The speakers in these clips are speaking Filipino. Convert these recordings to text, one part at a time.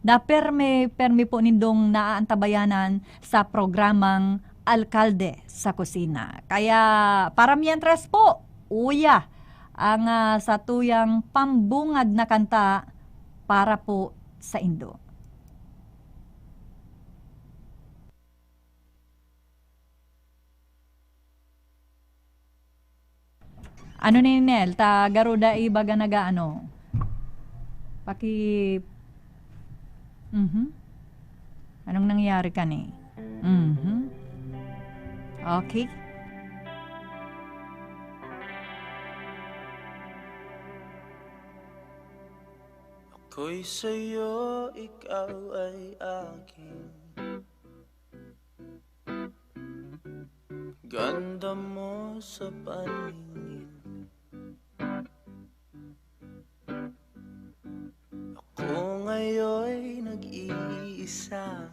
Da permi po nindong naaantabayanan sa programang Alkalde sa Kusina. Kaya para mientras po, uya ang sa tuyang pambungad na kanta para po sa Indo. Ano ni Nel, ta garuda ibaga naga ano? Paki Anong nangyari ka ni? Okay. Ako'y sa'yo, ikaw ay akin. Ganda mo sa paningin. Ako ngayon'y nag-iisa.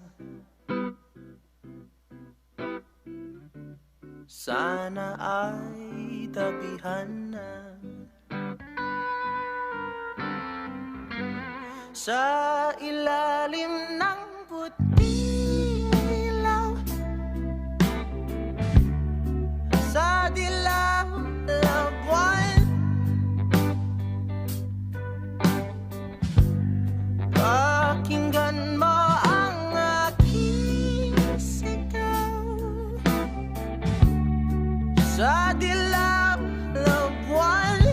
Sana ay tabihan na. Sa ilalim ng puting ilaw, sa dilaw na buwan, pakinggan mo ang aking sigaw. Sa dilaw na buwan,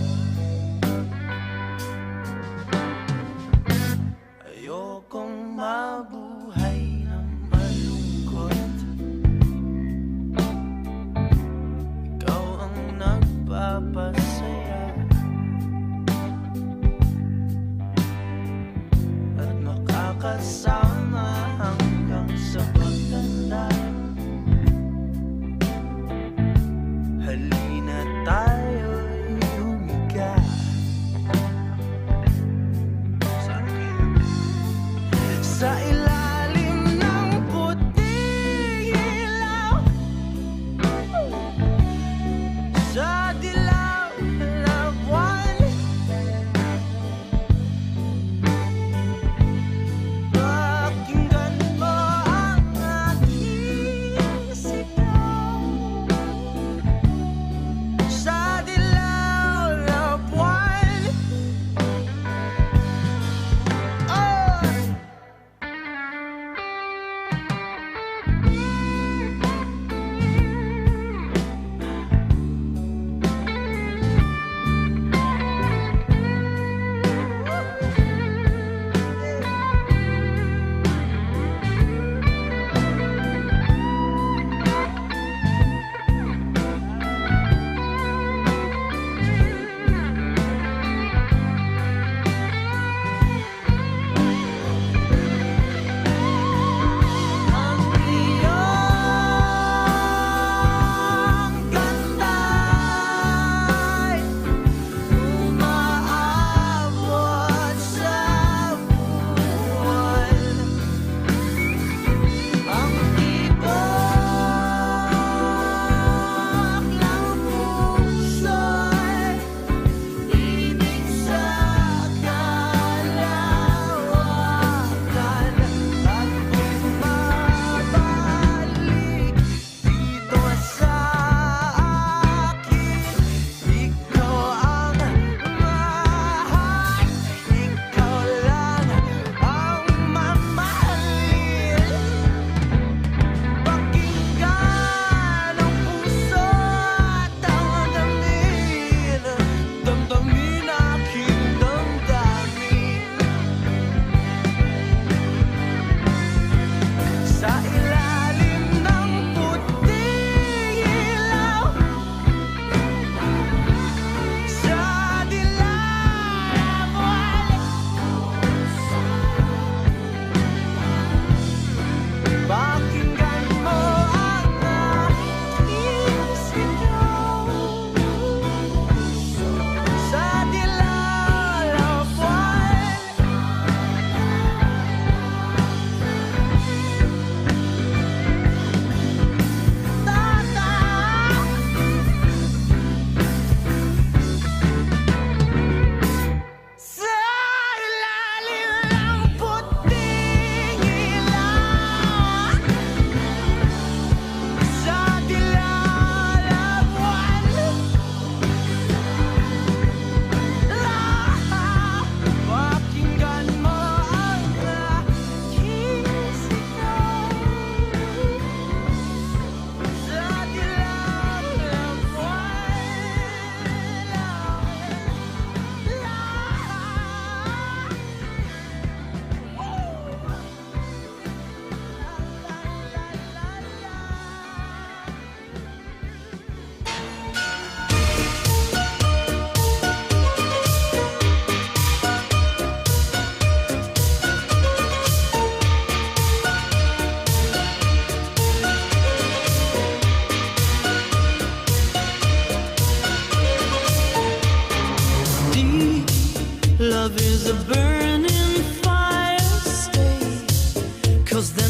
ayokong mabuhay na malungkot. Ikaw ang nagpapasaya at makakasama hanggang sa pagtanda. Halina tayo'y humiga sa ilalim ng puting ilaw, sa dilaw na buwan, pakinggan mo ang aking sigaw. Sa dilaw na buwan, oh!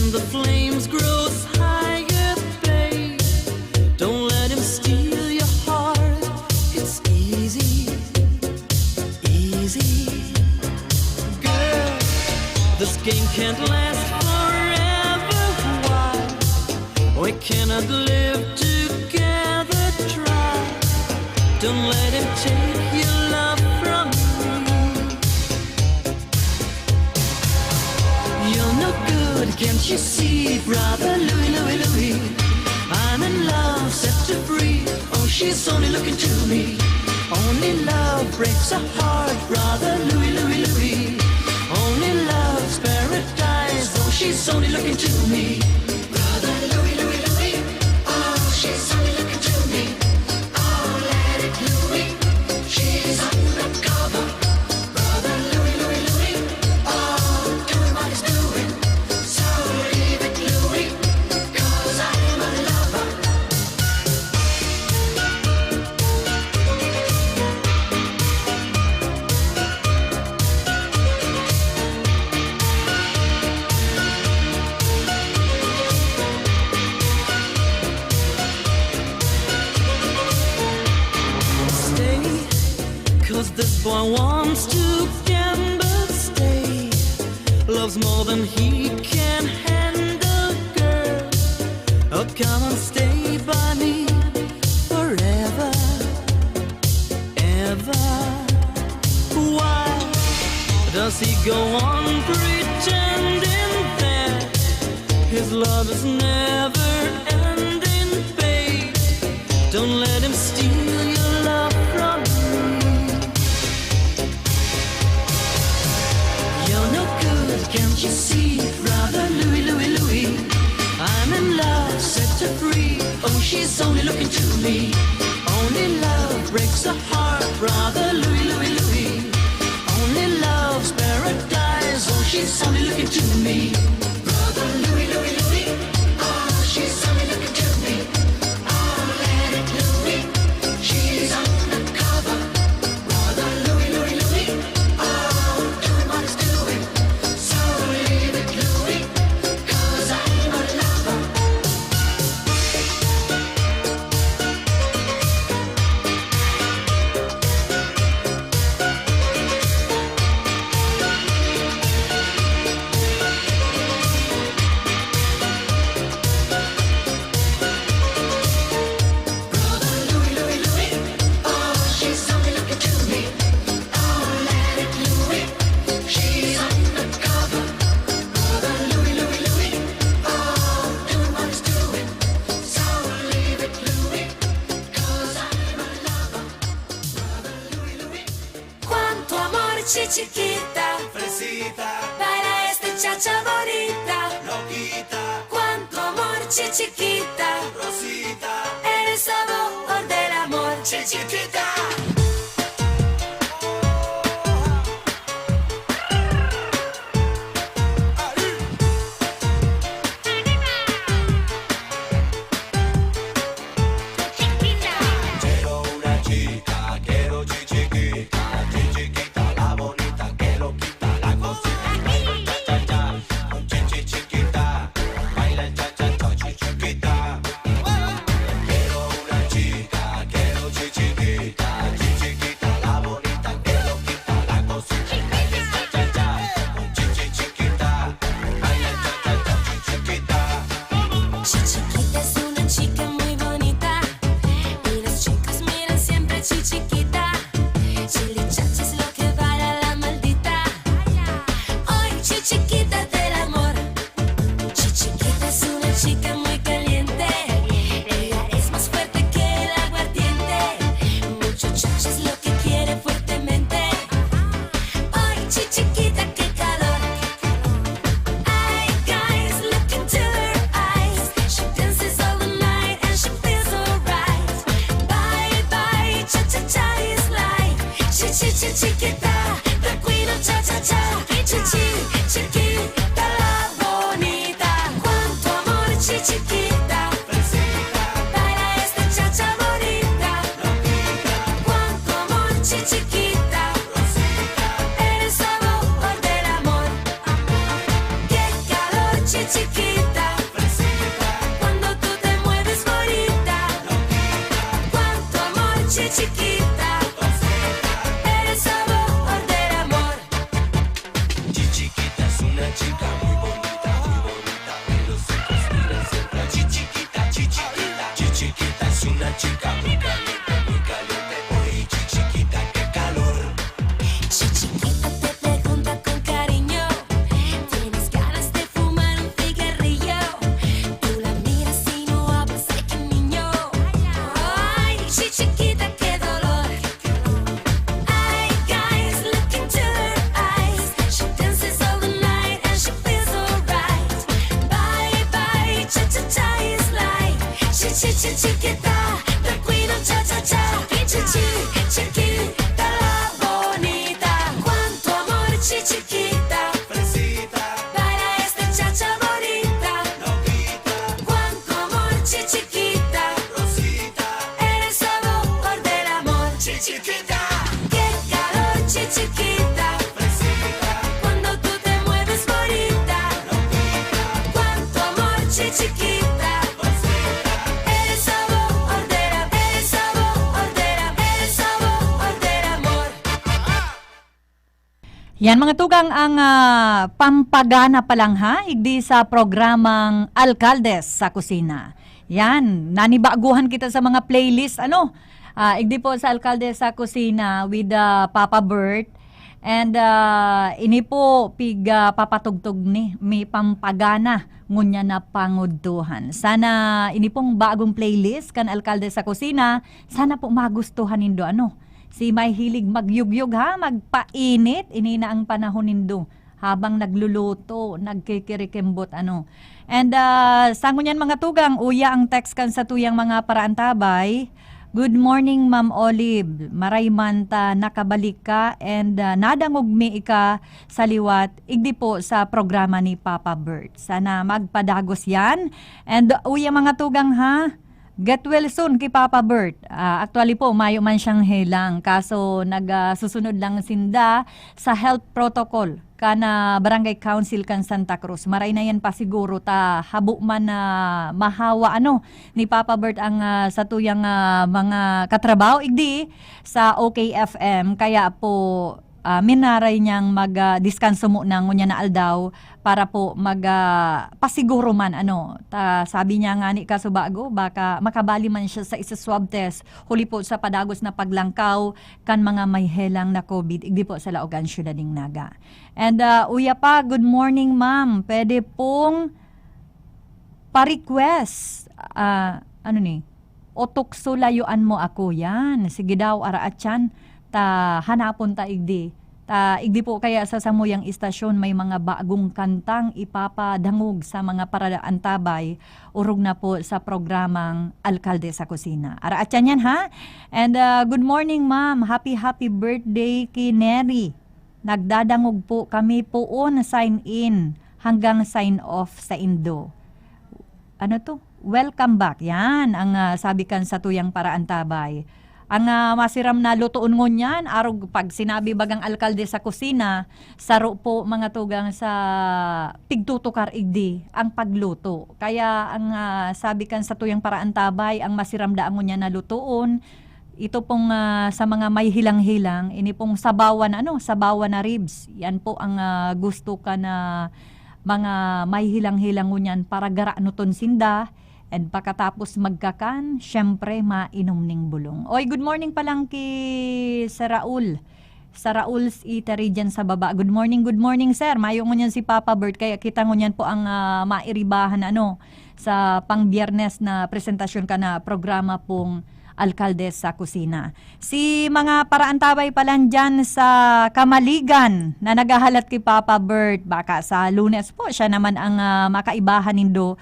when the flames grow higher, babe. Don't let him steal your heart. It's easy, easy. Girl, this game can't last forever. Why? We cannot live together. Try. Don't let him take your love from me. You're no good, can't you see, brother Louie, Louie, Louie? I'm in love, set to free. Oh, she's only looking to me. Only love breaks a heart, brother Louie, Louie, Louie. Only love's paradise. Oh, she's only looking to me. Brother Louie, Louie, Louie. Oh, she's only looking to me. Oh, let it Louie. She's undercover. Brother Louie, Louie, Louie. Oh, doing what he's doing. So leave it Louie, 'cause I'm a lover. Stay, 'cause this boy wants to gamble. Stay, loves more than he can handle, girl. Oh, come on, stay by me forever, ever. Why does he go on pretending that his love is never ending, babe? Don't let him steal your love from me. You're no good, can't you see, brother Louie, Louie, Louie? I'm in love, set to free. Oh, she's only looking to me. Only love breaks a heart, brother Louie, Louie, Louie. Only love's paradise. Oh, she's only looking to me. Brother Louie, Louie, Louie. Oh, she's only looking to me. Oh, let it Louie. She's undercover. Brother Louie, Louie, Louie. Oh, doing what he's doing. So leave it Louie, 'cause I'm a lover. Brother Louie, Louie, Louie. Oh, she's only looking to me. Oh, let it Louie. She's undercover. Brother Louie, Louie, Louie. Oh, doing what he's doing. So leave it Louie, 'cause I'm a lover. Brother Louie, Louie. Cuánto amor, chiquita, Fresita, baila esta chacha bonita. loquita, Cuánto amor, chiquita, Rosita. el sabor del amor, chiquita. Quiero una chica, quiero chiquita, chiquita, la bonita, que lo quita, la cosita, baila cha cha cha, chiquita, baila cha cha cha, chiquita. Quiero una chica, quiero chiquita, chica muy bonita, pero se transpira siempre. Chichiquita, chichiquita, chichiquita es una chica muy caliente, oye chichiquita, qué calor. Chiquita te pregunta con cariño, tienes ganas de fumar un cigarrillo. Tú la miras y no hablas, ay qué niño. Ay, chiquita qué dolor. Ay, guys, look into her eyes. She dances all the night and she feels alright. Bye bye, cha is like chiquita, the queen of cha. Chiquita la bonita, cuánto amor chiquita. Fresita, Baila esta chacha bonita, loquita, cuánto amor chiquita. rosita, Eres sabor del amor, chiquita, qué calor chiquita. fresita, Cuando tú te mueves bonita, loquita, cuánto amor chiquita. rosita. Eres sabor del amor, eres sabor del amor. Yan mga tugang ang pampagana pa lang ha, igdi sa programang Alkalde sa Kusina. Yan, nanibaguhan kita sa mga playlist, igdi po sa Alkalde sa Kusina with Papa Bert. And ini po papatugtog ni may pampagana ngunya na pangudtuhan. Sana ini pong bagong playlist kan Alkalde sa Kusina, sana po magustuhan nindo si may hilig magyugyug ha, magpainit, ini na ang panahon nindo habang nagluluto, nagkikirikembot And sa ngunyan mga tugang, uya ang text kan sa tuyang mga paraantabay. Good morning, Ma'am Olive. Maray man ta nakabalik ka and nadangugmi ika sa liwat. Igdi po sa programa ni Papa Bert. Sana magpadagos yan. And uya mga tugang ha, get well soon kay Papa Bert. Actually po, mayo man siyang helang. Kaso nagsusunod lang sinda sa health protocol kana Barangay Council kan Santa Cruz. Maray na yan pa siguro ta habo man na mahawa ni Papa Bert ang sa tuyang mga katrabaho igdi sa Okfm. Kaya po minaray niyang mag-diskanso mo na ngunya na aldaw para po pasiguro man sabi niya nga ni kasubago baka makabali man siya sa isa swab test huli po sa padagos na paglangkaw kan mga may helang na COVID igdi po sa Laogan Syudad ng Naga. And uya pa, good morning ma'am, pwede pong pa-request otukso layuan mo ako yan, sige daw araatyan ta hanapon ta igdi. Igdi po kaya sa samuyang istasyon may mga bagong kantang ipapadangog sa mga paraantabay urog na po sa programang Alkalde sa Kusina. Araatyan yan ha? And good morning ma'am, happy birthday kay Neri. Nagdadangog po kami poon sign in hanggang sign off sa Indo. Welcome back. Yan ang sabi kan sa tuyang paraantabay. Ang masiram na lutoon ngunyan, arog pag sinabi bagang Alkalde sa Kusina, saro po mga tugang sa pigtutukar igdi ang pagluto. Kaya ang sabi kan sa tuyang paraantabay, ang masiram da ngunyan na lutoon, ito pong sa mga may hilang-hilang, ini pong sabawan na ribs. Yan po ang gusto ka na mga may hilang-hilang ngunyan para garaanuton sinda. And pagkatapos magkakan, syempre mainom ning bulong. Oy, good morning pa lang kay Sir Raul. Sa Raul's Eatery dyan sa baba. Good morning sir. Mayo ngunyan si Papa Bert. Kaya kita ngunyan po ang mairibahan sa pang-biyernes na presentasyon ka na programa pong Alkalde sa Kusina. Si mga paraantabay pa lang dyan sa Kamaligan na nagahalat kay Papa Bert. Baka sa Lunes po siya naman ang makaibahan nindo.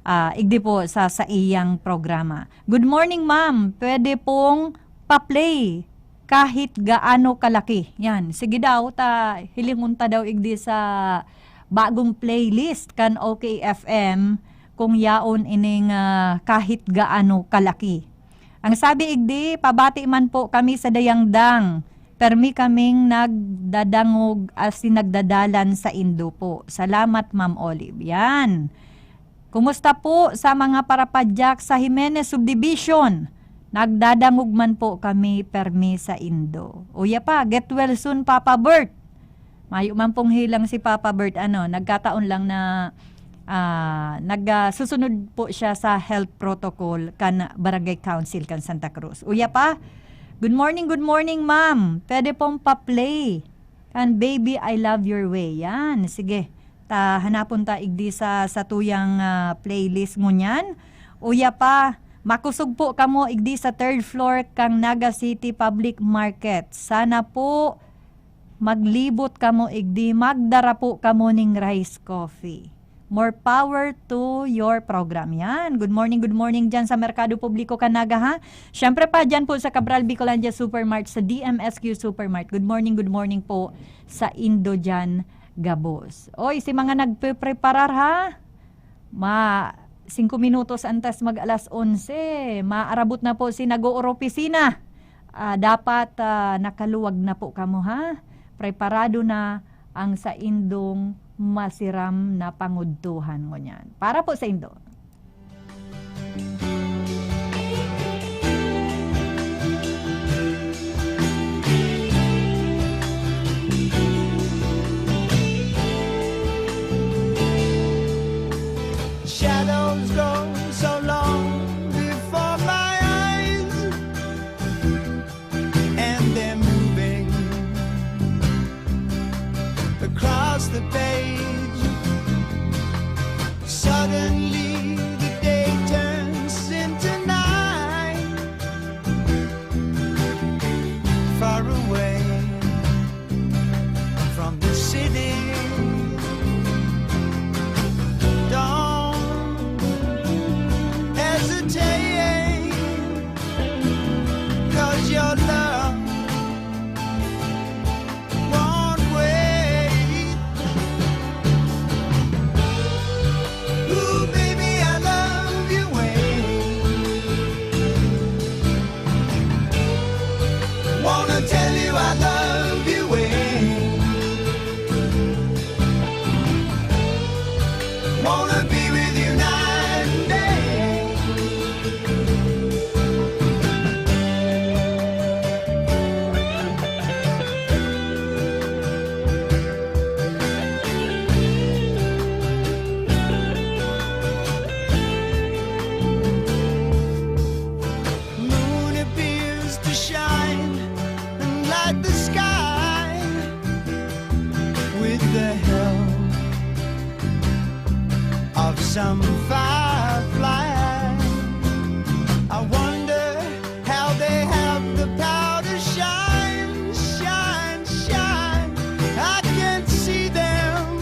Igdi po sa iyang programa. Good morning ma'am, pwede pong pa-play kahit gaano kalaki. Yan, sige daw, hilingon ta daw igdi sa bagong playlist kan OKFM kung yaon ining kahit gaano kalaki. Ang sabi igdi, pabati man po kami sa Dayangdang. Permi kaming nagdadangog as nagdadalan sa Indo po. Salamat Ma'am Olive. Yan. Kumusta po sa mga parapadyak sa Jimenez Subdivision? Nagdadangog man po kami permi sa Indo. Uya pa, get well soon Papa Bert. Mayo man pong hilang si Papa Bert, nagkataon lang na susunod po siya sa health protocol kan Barangay Council kan Santa Cruz. Uya pa, good morning ma'am. Pwede pong pa-play kan Baby I Love Your Way. Yan, sige. Hanapon ta igdi sa tuyang playlist mo niyan. Uya pa, makusog po kamo igdi sa third floor kang Naga City Public Market. Sana po maglibot kamo igdi, magdara po kamo ning rice coffee. More power to your program. Yan. Good morning dyan sa Merkado Publiko Kanaga, ha? Siyempre pa dyan po sa Cabral Bicolandia Supermart, sa DMSQ Supermart. Good morning po sa Indo dyan, Gabos. Oy, si mga nagpe-preparar, ha? 5 minutos antes mag alas 11. Maarabot na po si nag-ooropisina. Dapat nakaluwag na po kamo, ha? Preparado na ang sa Indong masiram na pangudtuhan mo niyan. Para po sa Indo. Shadows go so long before my eyes, and they're moving across the page. Suddenly the day turns into night. Far away from the city, don't hesitate, 'cause your love won't wait. Ooh, baby, I love you, wait. Wanna tell you I love you, wait. Wanna be with you night and day. Moon appears to shine and light the sky with the help of some firefly. I wonder how they have the power to shine, shine, shine. I can't see them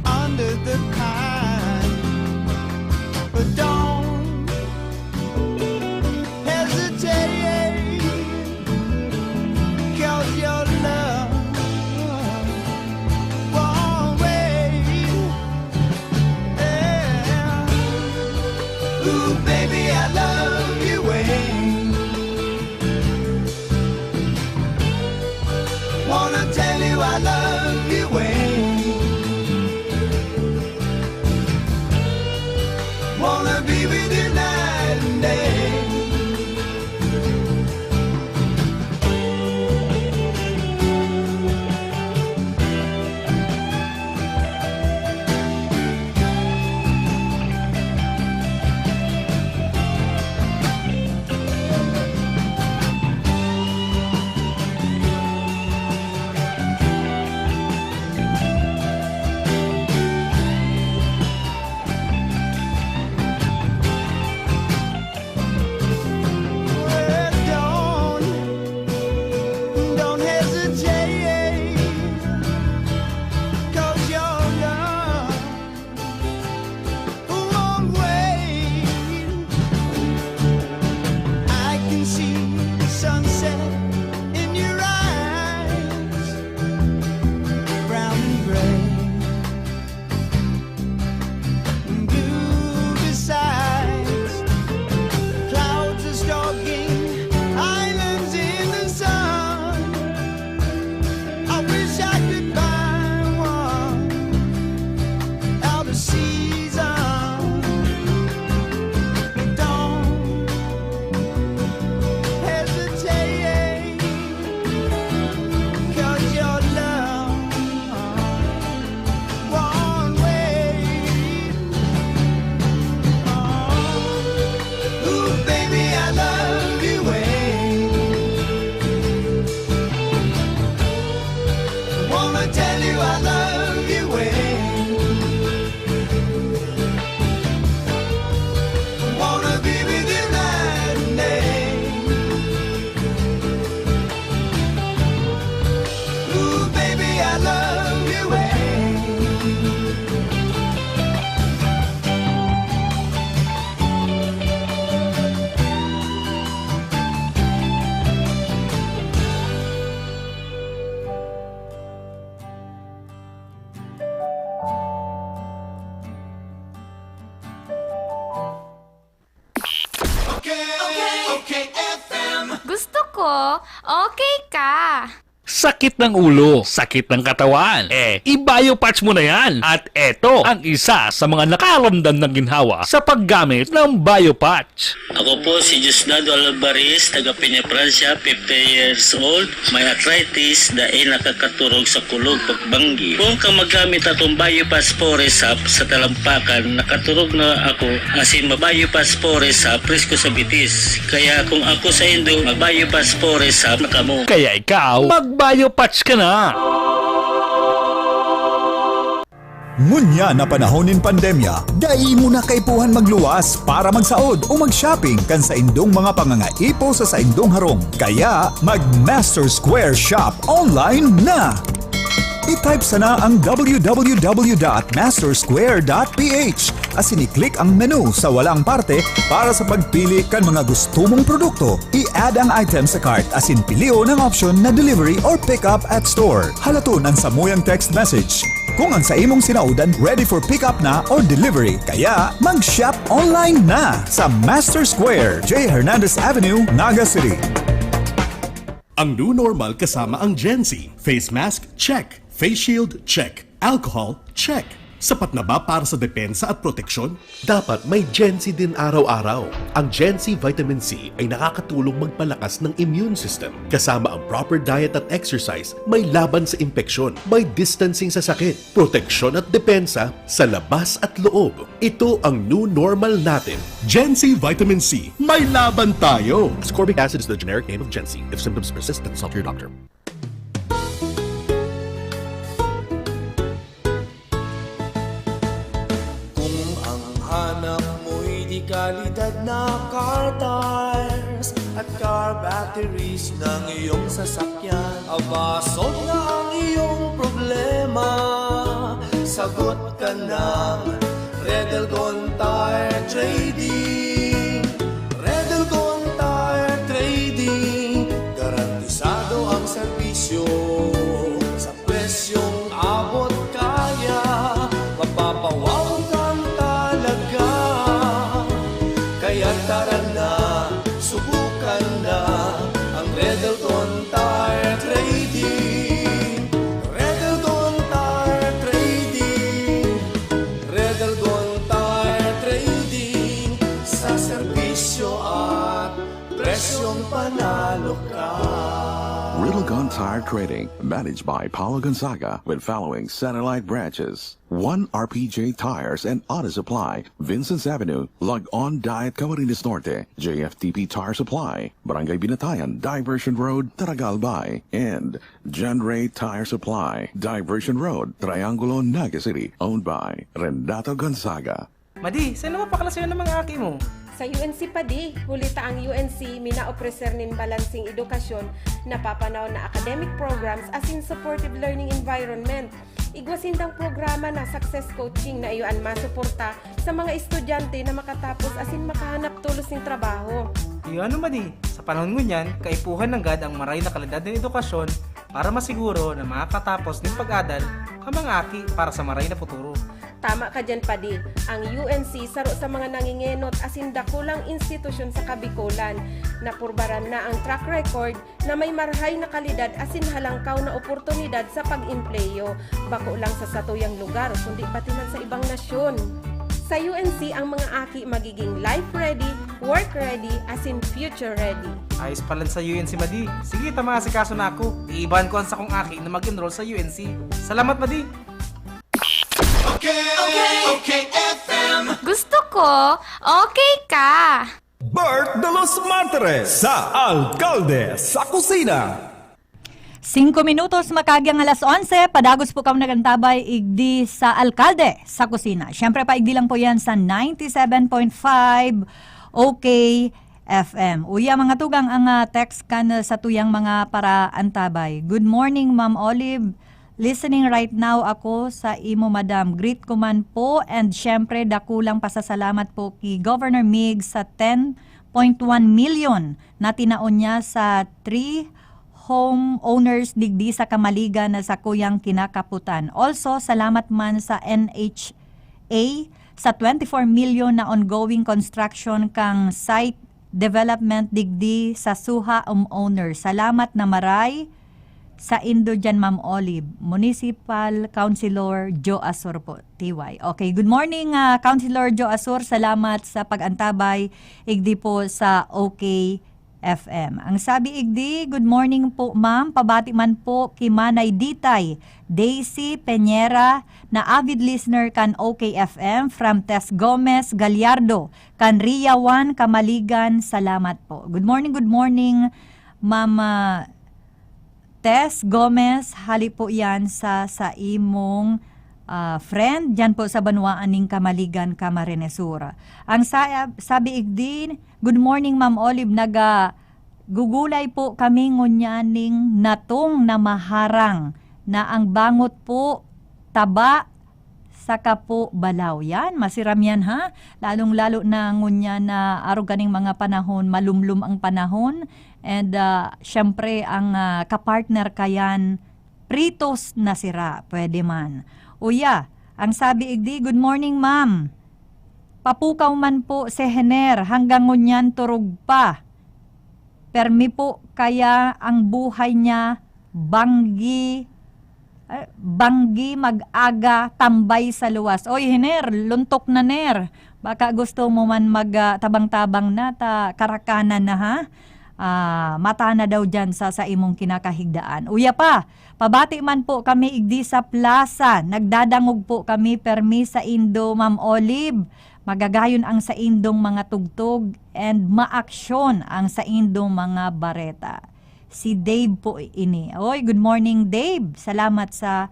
under the pine, but don't hesitate, 'cause your love won't wait. ko, okay ka. Sakit ng ulo, sakit ng katawan. I-biopatch mo na yan. At eto ang isa sa mga nakaramdam ng ginhawa sa paggamit ng biopatch. Ako po si Jusnado Alvarez, taga Peña, Francia, 50 years old. May arthritis dahil nakakaturog sa kulog pagbanggi. Kung ka magamit atong Biopass Foresap sa talampakan, nakaturog na ako asin ma-Biopass Foresap presko sa bitis. Kaya kung ako sa Indo, mag-Biopass Foresap na kamo. Kaya ikaw, mag-biopatch ka na. Ngunya na panahonin pandemya, dai mo na kaipuhan magluwas para magsaod o mag-shopping kan sa indong mga pangangaipo sa indong harong. Kaya mag-Master Square Shop online na! I-type sana ang www.mastersquare.ph asin i-click ang menu sa walang parte para sa pagpili kan mga gusto mong produkto. I-add ang item sa cart asin pilio ng option na delivery or pick up at store. Halaton ang samuyang text message kung ang sa imong sinaudan ready for pick up na or delivery. Kaya mag-shop online na sa Master Square, J. Hernandez Avenue, Naga City. Ang new normal kasama ang Gen Z. Face mask, check. Face shield, check. Alcohol, check. Sapat na ba para sa depensa at proteksyon? Dapat may Gen Z din araw-araw. Ang Gen Z Vitamin C ay nakakatulong magpalakas ng immune system. Kasama ang proper diet at exercise, may laban sa impeksyon, may distancing sa sakit, proteksyon at depensa sa labas at loob. Ito ang new normal natin. Gen Z Vitamin C. May laban tayo! Ascorbic acid is the generic name of Gen Z. If symptoms persist, consult your doctor. Hanap mo'y di kalidad na car tires at car batteries ng iyong sasakyan. Aba, solve na ang iyong problema. Sagot ka ng Redelgon Tire Trading. Redelgon Tire Trading, garantisado ang serbisyo sa presyong abot kaya. Mapapawaw kang talaga. Kaya tara na, subukan na ang Redelgon Tire Trading. Redelgon Tire Trading. Redelgon Tire Trading. Sa serbisyo at presyong panalo ka. Riddlegon Tire Trading, managed by Paulo Gonzaga, with following satellite branches: 1 RPJ Tires and Auto Supply, Vincent's Avenue, Log On Diet Camarines Norte, JFTP Tire Supply, Barangay Binatayan, Diversion Road, Taragalbay, and John Ray Tire Supply, Diversion Road, Triangulo, Naga City, owned by Renato Gonzaga. Madi, saan naman paklasayon ng mga aki mo? Sa UNC pa di, hulita ang UNC minaopreser nin balansing edukasyon na papanaw na academic programs asin supportive learning environment. Igwasindang programa na success coaching na iyoan masuporta sa mga estudyante na makatapos asin makahanap tulos ng trabaho. Iyo ano Madi, sa panahon ngunyan, kaipuhan ng GAD ang maray na kalidad ng edukasyon para masiguro na makatapos ng pag-adal ang mga aki para sa maray na futuro. Tama ka dyan pa di, ang UNC saro sa mga nangingenot asin dakulang institusyon sa Kabikulan. Napurbaran na ang track record na may marhay na kalidad asin halangkaw na oportunidad sa pag-impleyo. Bako lang sa satuyang lugar, kundi pati man sa ibang nasyon. Sa UNC, ang mga aki magiging life ready, work ready, asin future ready. Ayos pala sa UNC Madi. Sige, tamasikaso na ako. Iibahan ko ang sakong aki na mag-enroll sa UNC. Salamat Madi! Okay, FM. Gusto ko, okay ka. Bert de los Mantares sa Alkalde Sa Kusina. 5 minutos makagyang alas 11, padagos po kami nagantabay igdi sa Alkalde sa Kusina. Siyempre pa igdi lang po yan sa 97.5 Okay FM. Uya mga tugang ang text kan sa tuyang mga para antabay. Good morning Ma'am Olive. Listening right now ako sa imo madam. Greet ko man po and syempre dakulang pasasalamat po kay Governor Mig sa 10.1 million na tinaon niya sa 3 homeowners digdi sa Kamaliga na sa kuyang kinakaputan. Also, salamat man sa NHA sa 24 million na ongoing construction kang site Development digdi sa Suha owner. Salamat na maray sa Indo dyan, Ma'am Olive. Municipal Councilor Joe Asor po, TY. Okay, good morning, Councilor Joe Asor. Salamat sa pag-antabay. Igdi po sa Okfm. Ang sabi igdi, good morning po, ma'am. Pabati man po kay Manay Ditay, Daisy Peñera, na avid listener kan Okfm from Tess Gomez Gallardo, kan Ria Juan Kamaligan. Salamat po. Good morning, Mama Tess Gomez. Hali po yan sa imong friend dyan po sa Banwaan ng Kamaligan, Camarines Sur. Ang sabi igdin, good morning, Ma'am Olive. Gugulay po kami ngunyaning natong na maharang na ang bangot po taba saka po balaw. Yan, masiram yan ha. Lalong-lalo na ngunya na araw ganing mga panahon, malumlum ang panahon. And syempre ang kapartner kayan, pritos na sira, pwede man. Uya, ang sabi igdi, good morning ma'am. Papukaw man po si Hener hanggang ngunyan turog pa. Permi po kaya ang buhay niya banggi mag-aga tambay sa luwas. Oy, Hener, luntok na ner. Baka gusto mo man mag-tabang-tabang na karakanan na ha. Mata na daw dyan sa imong kinakahigdaan. Uya pa, pabati man po kami igdi sa plaza. Nagdadangog po kami permi sa Indo, Ma'am Olive. Magagayon ang sa Indong mga tugtog and maaksyon ang sa Indong mga bareta. Si Dave po ini. Oy, good morning Dave. Salamat sa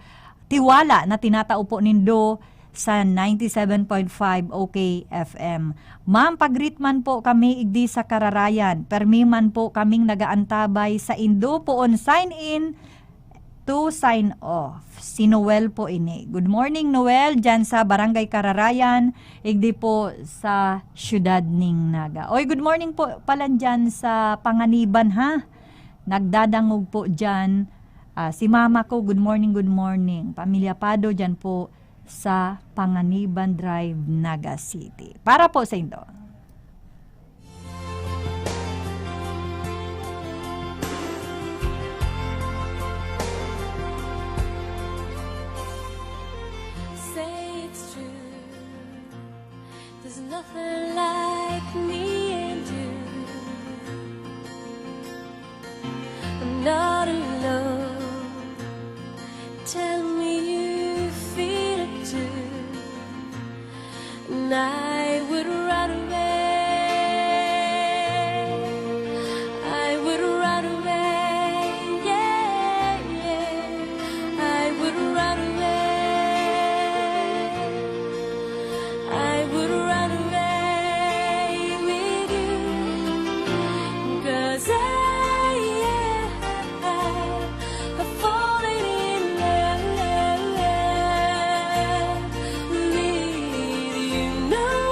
tiwala na tinatao po nindo sa 97.5 Okfm. Ma'am, pag-greet man po kami igdi sa Kararayan. Permi man po kaming nagaantabay sa Indo po on sign in to sign off. Si Noel po ini. Good morning Noel, dyan sa Barangay Kararayan, igdi po sa Syudad ning Naga. Oy, good morning po pala dyan sa Panganiban ha. Nagdadangog po dyan. Si mama ko, good morning. Pamilya PADO dyan po sa Panganiban Drive, Naga City. Para po sa Indo. Say it's true. There's nothing like me and you. I'm not alone. Tell me you feel it too. And I would run away. I would run away. Yeah, yeah. I would run away. I would run away with you. 'Cause I've fallen in love with you. No.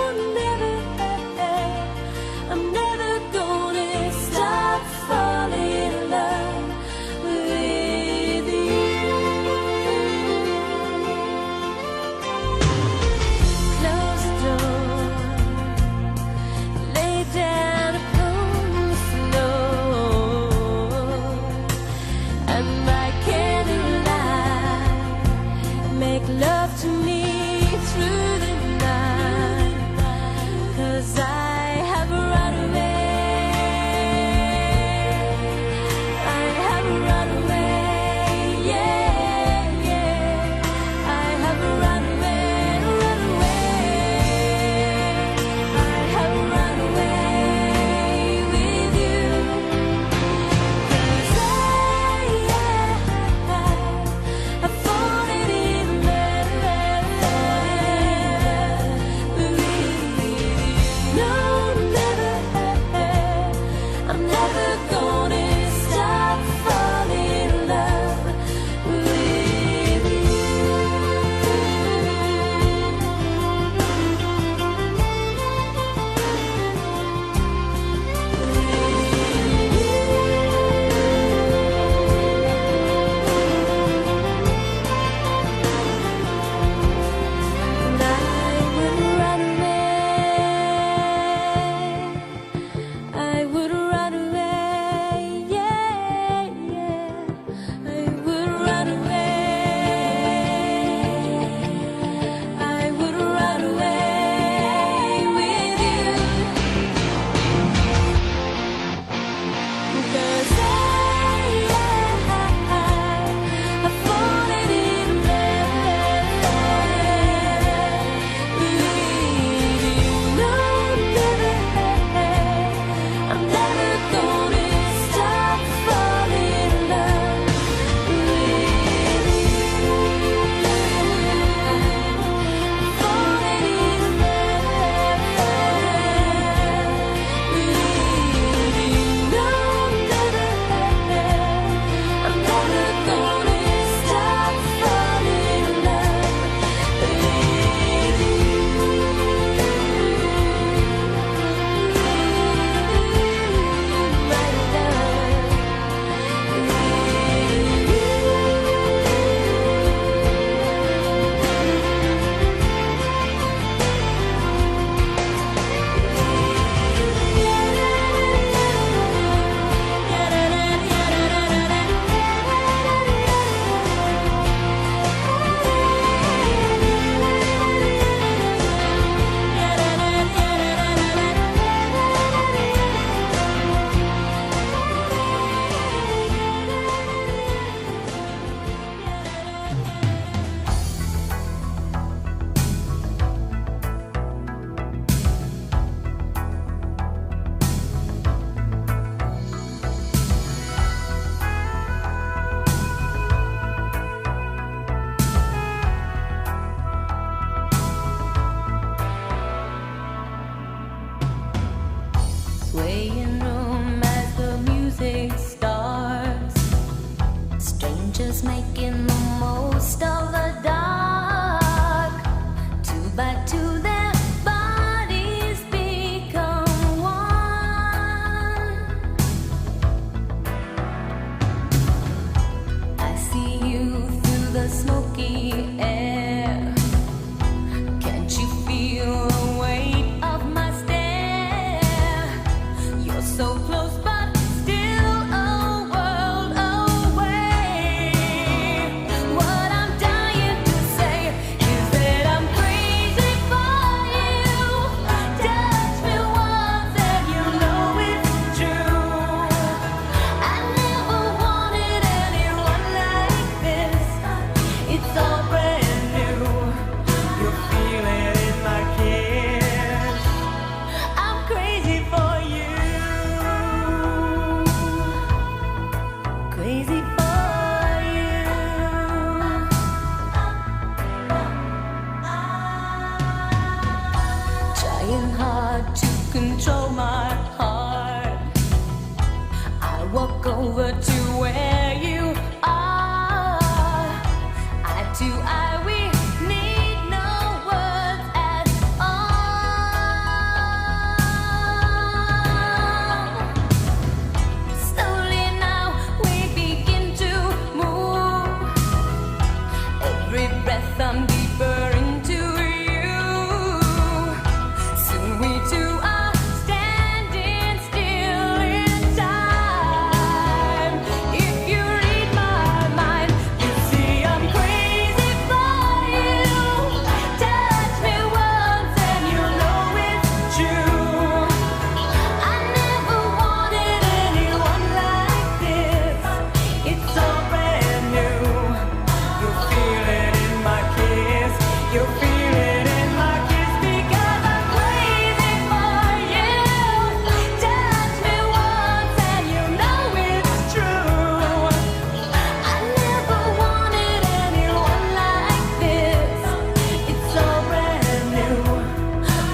trying hard to control my heart. I walk over to where you are. Eye to eye, we need no words at all. Slowly now we begin to move. Every breath I'm deeper into you. Soon we two are standing still in time. If you read my mind, you see I'm crazy for you. Touch me once and you'll know it's true. I never wanted anyone like this. It's so brand new. You feel it in my kiss. You feel it in my kiss because I'm crazy for you. Touch me once and you know it's true. I never wanted anyone like this. It's so brand new.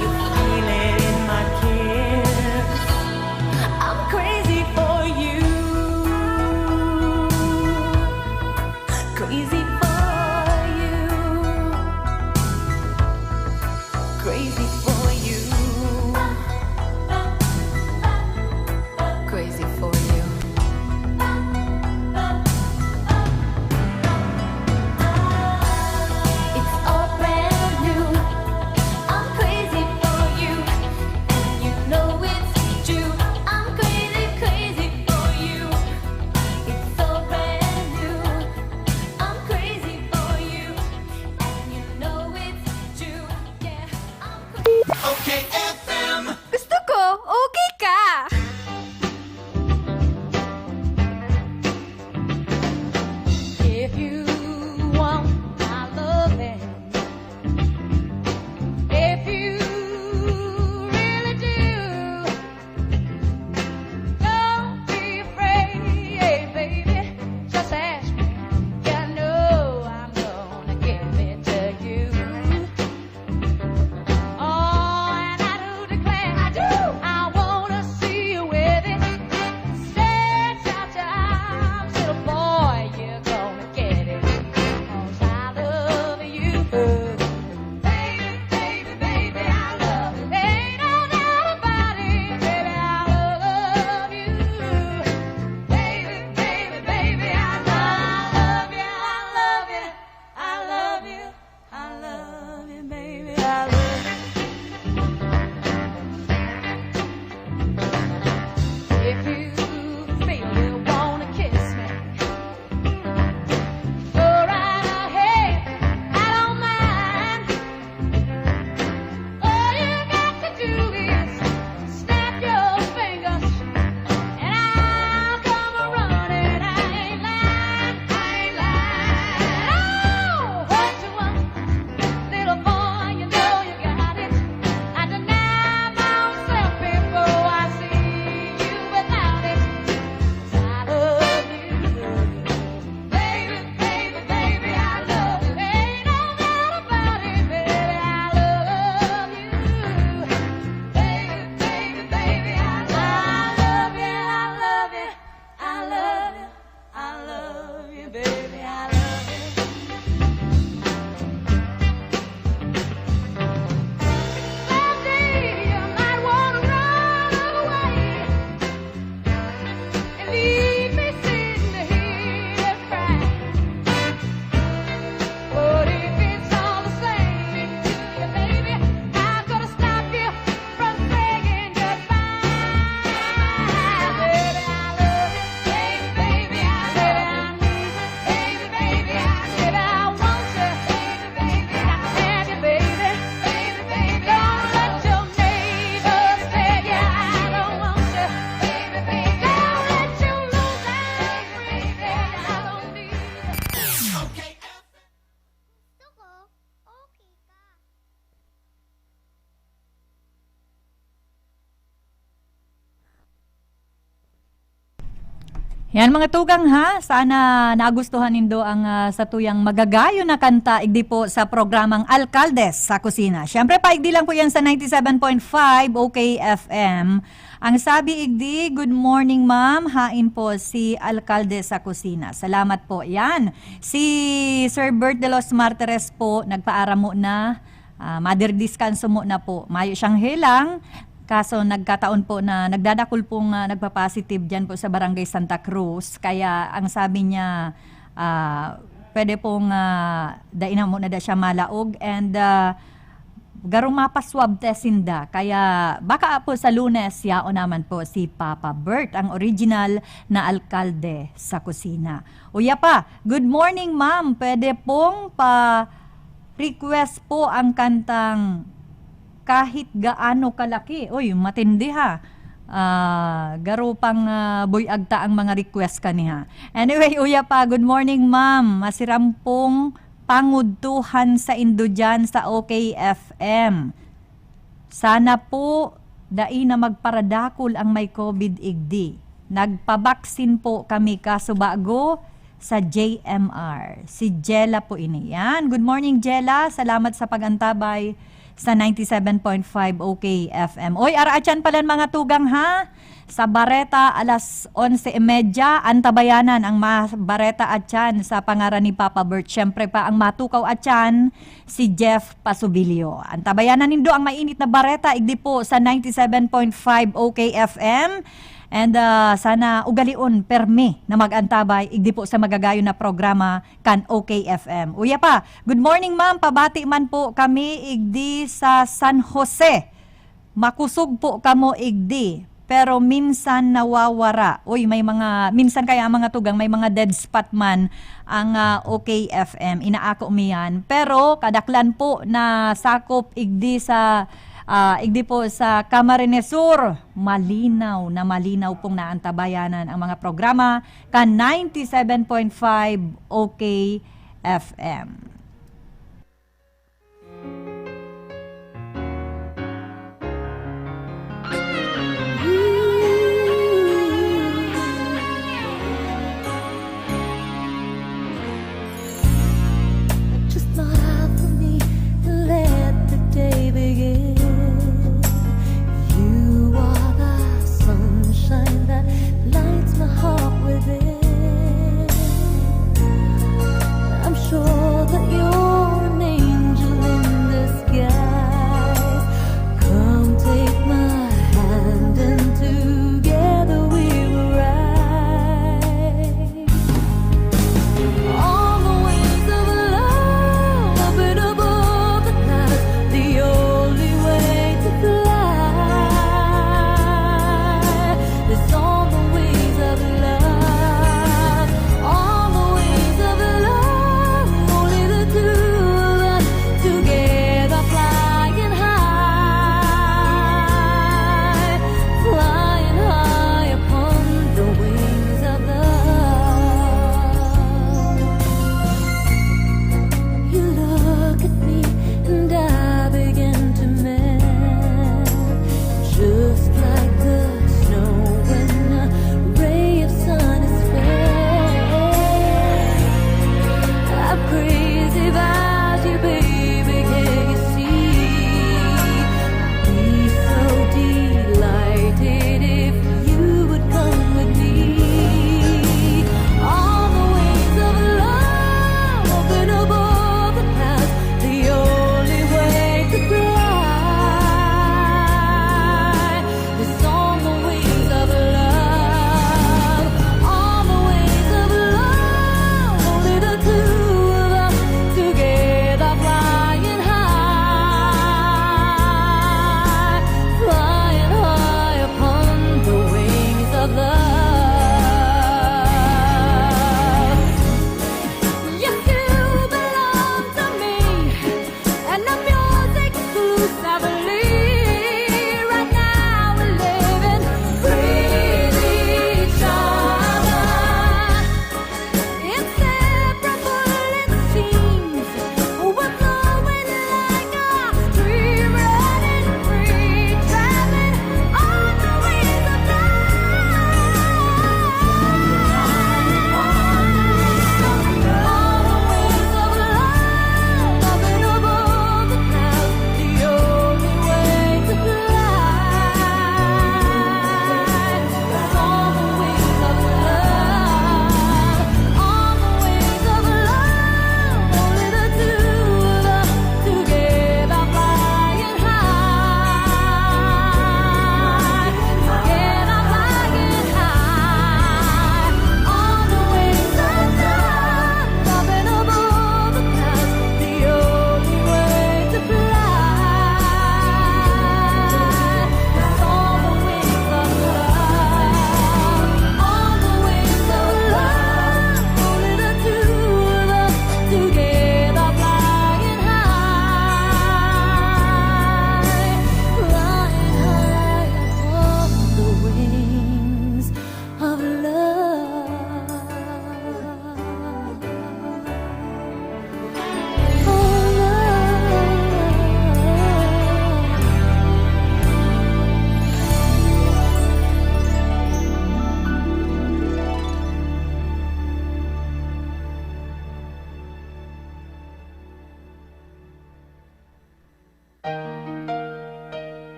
You feel it in my kiss. I'm crazy for you. Crazy for you. Crazy for you. Crazy for you. It's all brand new. I'm crazy for you, and you know it's true. I'm crazy, crazy for you. It's so brand new. I'm crazy for you, and you know it's true. Yeah, I'm Okfm. Gusto ko, okay ka. If you want my loving, if you really do, don't be afraid, baby. Just ask me. You know I'm gonna give it to you. Oh, and I Yan mga tugang ha, sana nagustuhan nindo ang sa tuyang magagayo na kanta igdi po sa programang Alkalde sa Kusina. Syempre pa igdi lang po yan sa 97.5 OKFM. Ang sabi igdi, good morning ma'am, hain po si Alkalde sa Kusina. Salamat po. Yan, si Sir Bert de los Martires po, nagpaaramo na, madirdiskanso mo na po. Mayo siyang hilang. Kaso nagkataon po na nagdadakol pong nagpa-positive dyan po sa Barangay Santa Cruz. Kaya ang sabi niya, pwede pong dainan mo na da siya malaog and garong mapaswab testinda. Kaya baka po sa Lunes, yao naman po si Papa Bert, ang original na alkalde sa kusina. Uya pa, good morning ma'am. Pwede pong pa-request po ang kantang kahit gaano kalaki. Uy, matindi ha. Garo pang boy agta ang mga request kaniha. Anyway, uya pa, good morning ma'am. Masirampong pangudtuhan sa Indo dyan sa OKFM. Sana po dai na magparadakol ang may COVID-19. Nagpabaksin po kami kaso bago sa JMR. Si Jella po ini. Yan. Good morning Jella. Salamat sa pagantabay sa 97.5 OKFM. Oy, araachan pala mga tugang ha. Sa Bareta, alas 11:30, antabayanan ang Bareta atyan sa pangaran ni Papa Bert. Siyempre pa ang matukaw atyan, si Jeff Pasubilio. Antabayanan nindo ang mainit na Bareta, igdi po sa 97.5 OKFM. And sana ugalion permi na magantabay igdi po sa magagayo na programa kan OKFM. Uya pa, good morning ma'am, pabati man po kami igdi sa San Jose. Makusog po kamo igdi, pero minsan nawawara. Uy, may mga, minsan kaya mga tugang, may mga dead spot man ang OKFM. Inaako umiyan. Pero kadaklan po na sakop igdi sa igdi po sa Camarines Sur, malinaw pong naantabayanan ang mga programa ka 97.5 OKFM. Just smile for me and let the day begin. You are the sunshine that lights my heart within. I'm sure that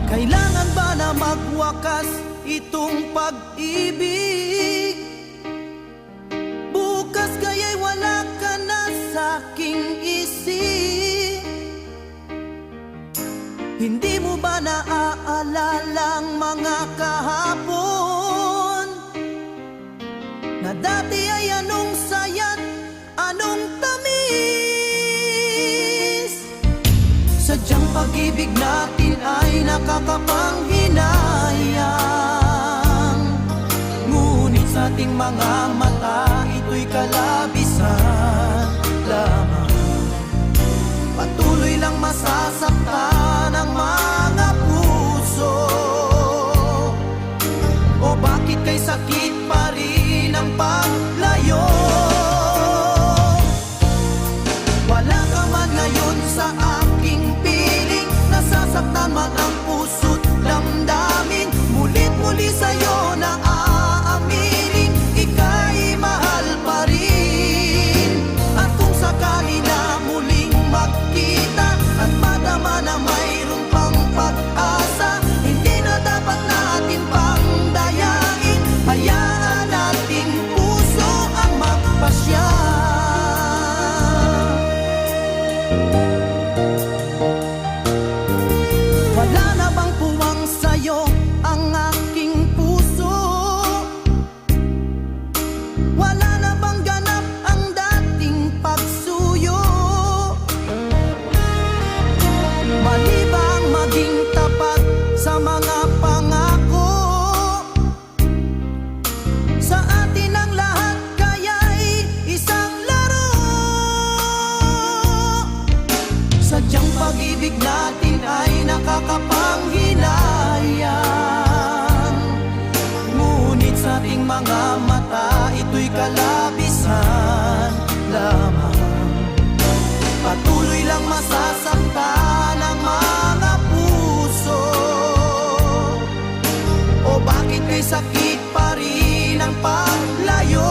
Kailangan ba na magwakas itong pag-ibig? Bukas kaya'y wala ka na sa'king isip. Hindi mo ba naaalala ang mga kahapon? Na dati ay anong saya't anong tamis? Sadyang pag-ibig natin ay nakakapanghinayang. Ngunit sa ating mga mata, ito'y kalabisan lamang. Patuloy lang masasaktan ang mga puso. O bakit kay sakit pa rin ang paglayo? Wala ka man ngayon sa aking piling, nasasaktan man ang puso't damdamin. Mulit-muli sa'yo na aaminin, ika'y mahal pa rin. At kung sakali na muling magkita at madama na mayroon pang pag-asa, hindi na dapat natin pang dayain. Hayaan nating puso ang magpasya. Wala na bang puwang sa'yo ang aking puso? Wala na bang ganap ang dating pagsuyo? Mali ba ang maging tapat sa mga pangako? Sa atin ang lahat kaya'y isang laro. Sadyang pag-ibig natin ay nakakapanghinayang. Ngunit sa ating mga mata, ito'y kalabisan lamang. Patuloy lang masasaktan ang mga puso. O bakit kay sakit pa rin ang paglayo?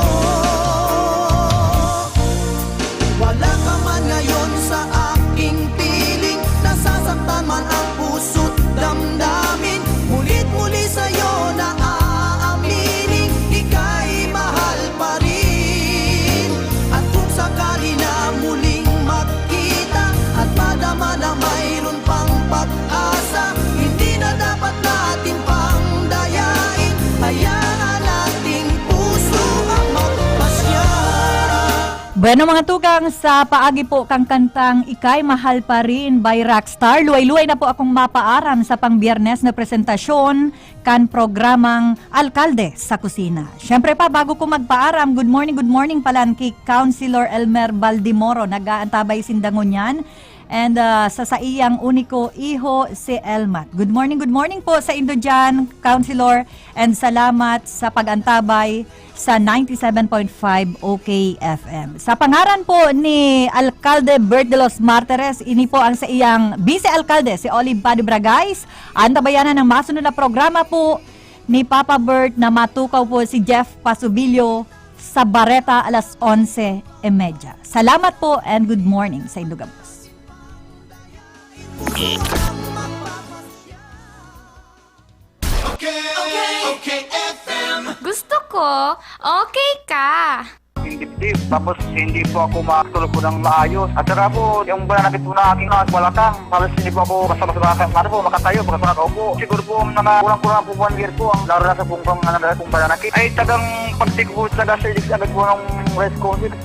Wala ka man ngayon sa aking piling, nasasaktan man ang puso't damdamin. Mulit-muli sa'yo na aaminin, ika'y mahal pa rin. At kung sakali na muling magkita at madama na mayroon pang pag-asa, hindi na dapat natin pang dayain. Hayaan nating puso ang magpasya. Bueno mga tukang, sa paagi po kang kantang Ika'y Mahal Pa Rin by Rockstar. Luway-luway na po akong mapaaram sa pang-Biyernes na presentasyon kan programang Alkalde sa Kusina. Siyempre pa, bago ko magpaaram, good morning palan kay Councilor Elmer Baldimoro. Nag-aantabay sindangon yan. And sa iyang uniko iho si Elmat. Good morning po sa Indo dyan, Councilor. And salamat sa pag-antabay sa 97.5 Okfm. Sa pangaran po ni Alkalde Bert de los Martires, ini po ang sa iyang vice-alkalde, si Olive PADO BRAGAIS. Antabayanan ng masunod na programa po ni Papa Bert na matukaw po si Jeff Pasubilio sa Bareta alas 11:30. Salamat po and good morning sa Indo Gabos. Gusto ko, okay ka. Dibdib. Tapos hindi po ako makatulog po ng maayos. At saka po, yung bananakit po na aking balakang, halos hindi po ako kasama sa balakang. Ano po, makatayo, makatulog po. Siguro po, kulang-kulang po 1 year po ang laro na sa pong bananakit. Ay tagang pagtig po talaga sa ilig agad po ng rice coffee.